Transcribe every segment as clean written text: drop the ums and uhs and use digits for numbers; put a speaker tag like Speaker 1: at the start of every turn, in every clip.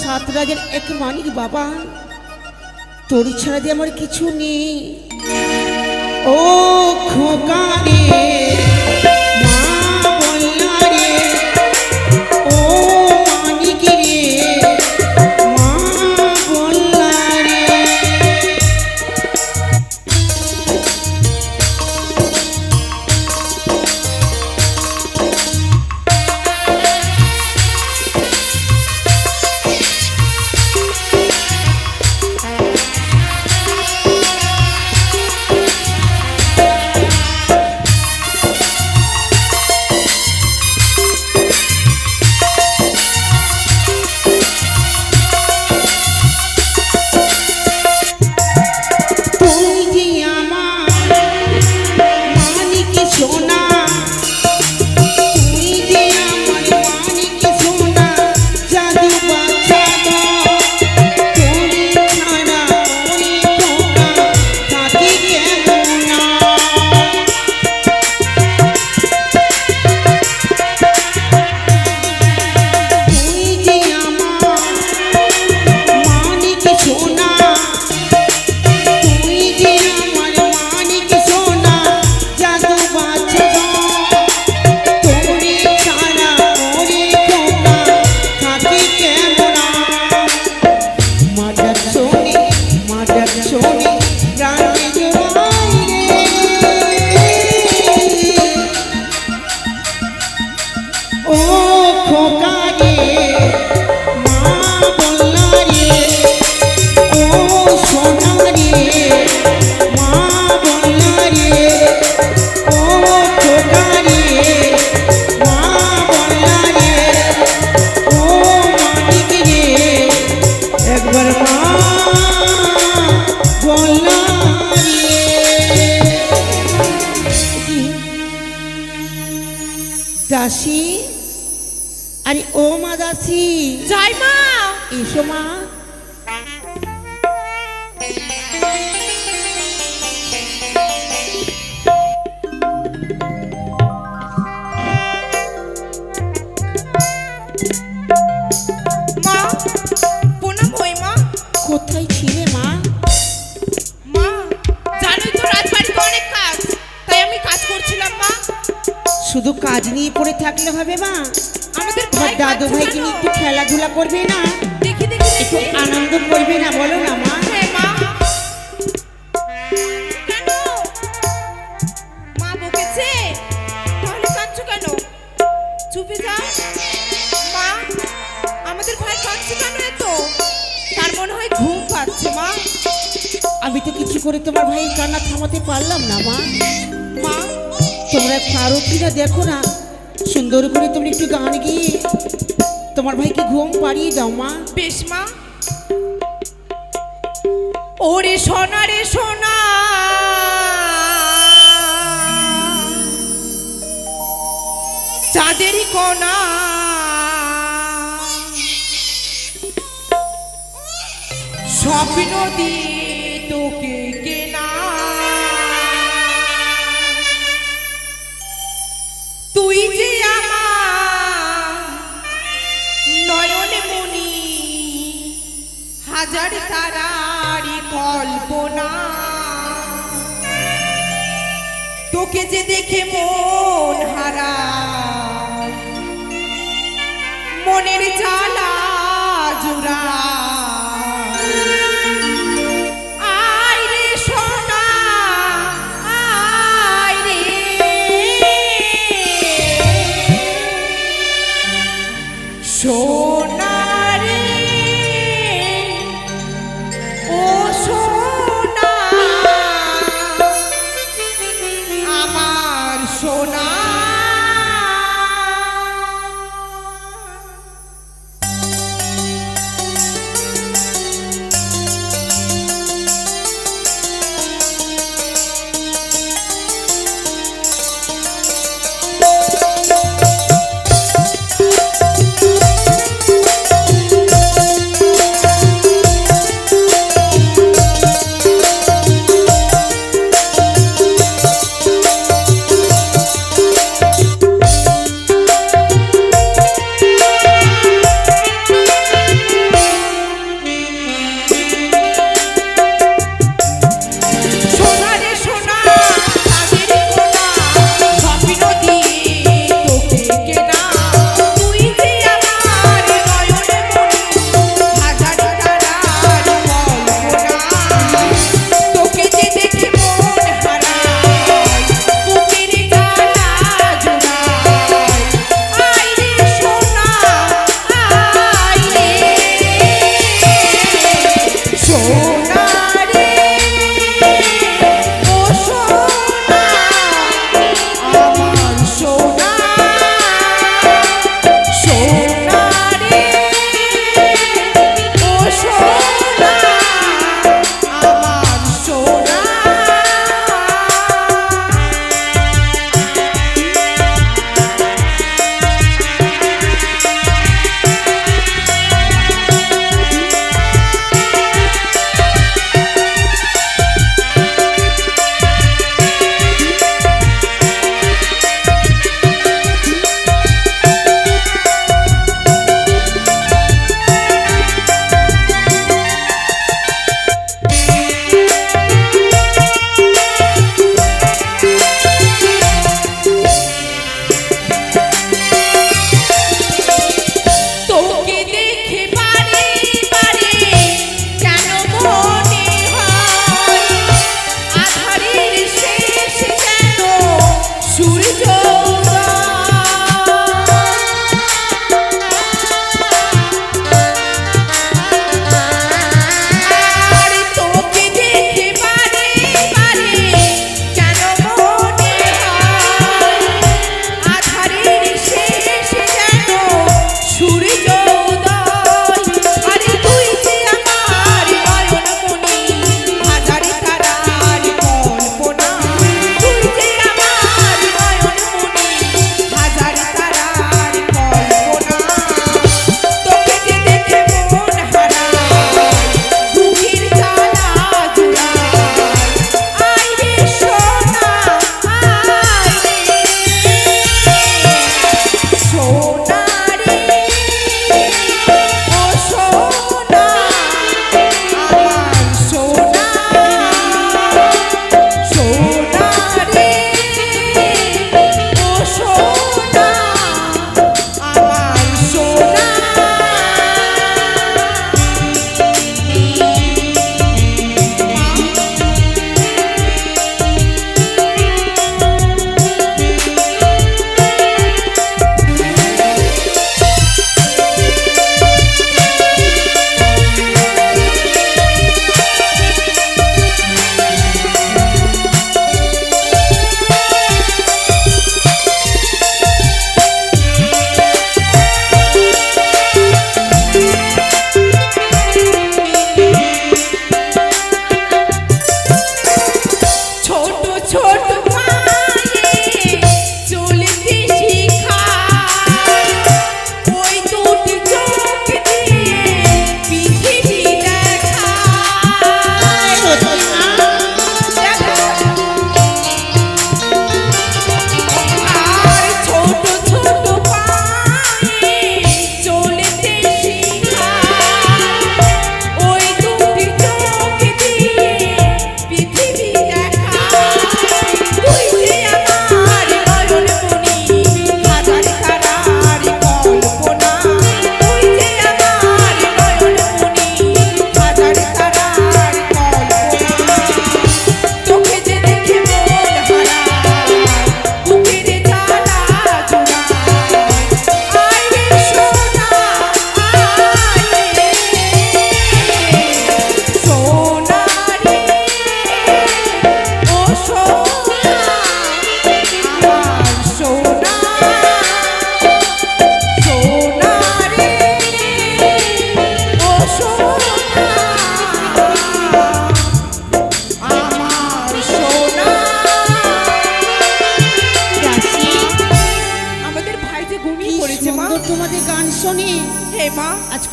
Speaker 1: সাত রাজার এক মানিক বাবা, তোর ছাড়া দিয়ে আমার কিছু নেই। ও খোকা রে মা বললা রে, ও মানিক রে মা বললা রে। দাসী, আরে ও মা দাসী,
Speaker 2: যাই মা,
Speaker 1: এসো মা।
Speaker 2: মা প্রণাম হই মা।
Speaker 1: কোথায় ছিলে মা?
Speaker 2: মা জানোই তো রাজবাড়িতে অনেক কাজ, তাই আমি কাজ করছিলাম মা।
Speaker 1: শুধু কাজ নিয়ে পড়ে থাকলে হবে মা?
Speaker 2: আমাদের
Speaker 1: তোমার দাদু ভাইকে নিয়ে একটু খেলাধুলা করবে না?
Speaker 2: দেখি দেখি
Speaker 1: একটু আনন্দ করবে না, বলো না মা?
Speaker 2: হ্যাঁ মা। কেন মা বকেছে? তাহলে কাঁদছো কেন? চুপে যাও মা। আমাদের ভাই কাঁদছে কেন? এত তার মনে হয় ঘুম পাচ্ছে মা।
Speaker 1: আমি আমি তো কিছু করে তোমার ভাইয়ের কান্না থামাতে পারলাম না মা।
Speaker 2: মা
Speaker 1: তোমরা পারো কিনা দেখো না, সুন্দর করে তুমি একটু গান গিয়ে তোমার ভাইকে ঘুম পাড়িয়ে দাও মা।
Speaker 2: বেশ মা। ওরে সোনা রে সোনা, চাঁদেরই কোনা, স্বপ্ন দিয়ে তোকে কেনা, তুই যে আমার নয়নে মনি, হাজার তারারি কল্পনা, তোকে যে দেখে মন হারা, মনের জ্বালা জুড়া, আয় রে সোনা, আয় রে সোনা রে, ও সোনা, আমার সোনা।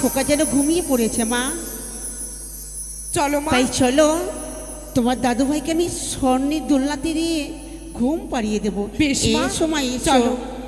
Speaker 1: খোকা যেন ঘুমিয়ে পড়েছে মা।
Speaker 2: চলো মা।
Speaker 1: তাই চলো তোমার দাদু ভাইকে আমি স্বর্ণের দোলনাতে দিয়ে ঘুম পাড়িয়ে দেবো।
Speaker 2: বেশ মা,
Speaker 1: এই সময়
Speaker 2: চলো।
Speaker 1: চলো।